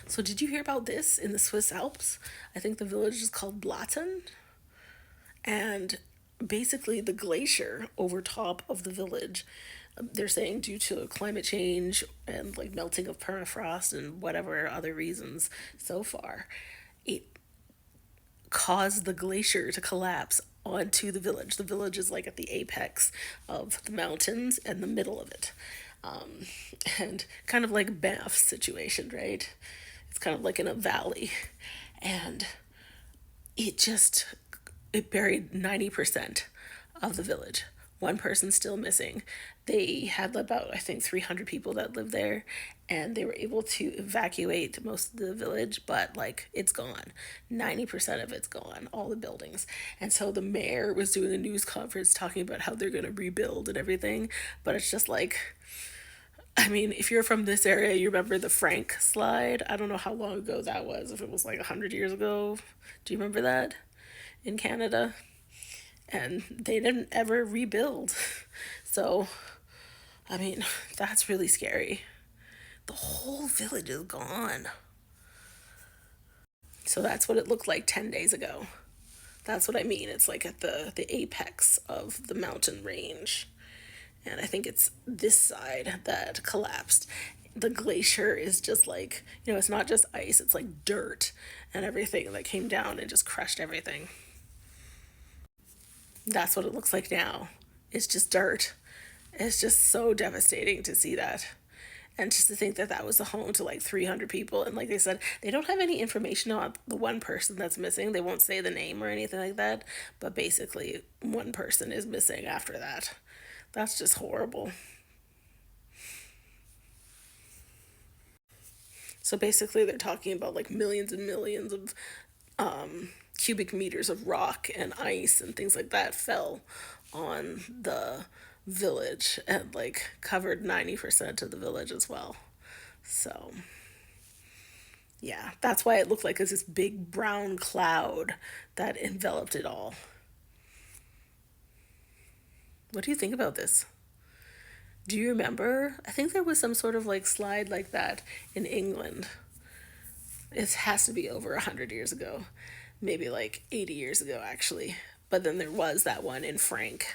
So did you hear about this in the Swiss Alps? I think the village is called Blatten, and basically the glacier over top of the village, they're saying due to climate change and like melting of permafrost and whatever other reasons so far, it caused the glacier to collapse onto the village. The village is like at the apex of the mountains and the middle of it. Um, and kind of like Banff situation, right? It's kind of like in a valley. And it just it buried 90% of the village. One person still missing. They had about, I think, 300 people that lived there, and they were able to evacuate most of the village, but like it's gone. 90% of it's gone, all the buildings. And so the mayor was doing a news conference talking about how they're going to rebuild and everything, but it's just like, I mean, if you're from this area, you remember the Frank slide. I don't know how long ago that was, if it was like 100 years ago. Do you remember that in Canada? And they didn't ever rebuild. So, I mean, that's really scary. The whole village is gone. So that's what it looked like 10 days ago. That's what I mean. It's like at the apex of the mountain range. And I think it's this side that collapsed. The glacier is just like, it's not just ice, it's like dirt and everything that came down and just crushed everything. That's what it looks like now. It's just dirt. It's just so devastating to see that. And just to think that that was the home to like 300 people. And like they said, they don't have any information on the one person that's missing. They won't say the name or anything like that. But basically, one person is missing after that. That's just horrible. So basically, they're talking about like millions and millions of cubic meters of rock and ice and things like that fell on the village and like covered 90% of the village as well. So, yeah, that's why it looked like it's this big brown cloud that enveloped it all. What do you think about this? Do you remember? I think there was some sort of like slide like that in England. It has to be over 100 years ago, maybe like 80 years ago, actually. But then there was that one in Frank.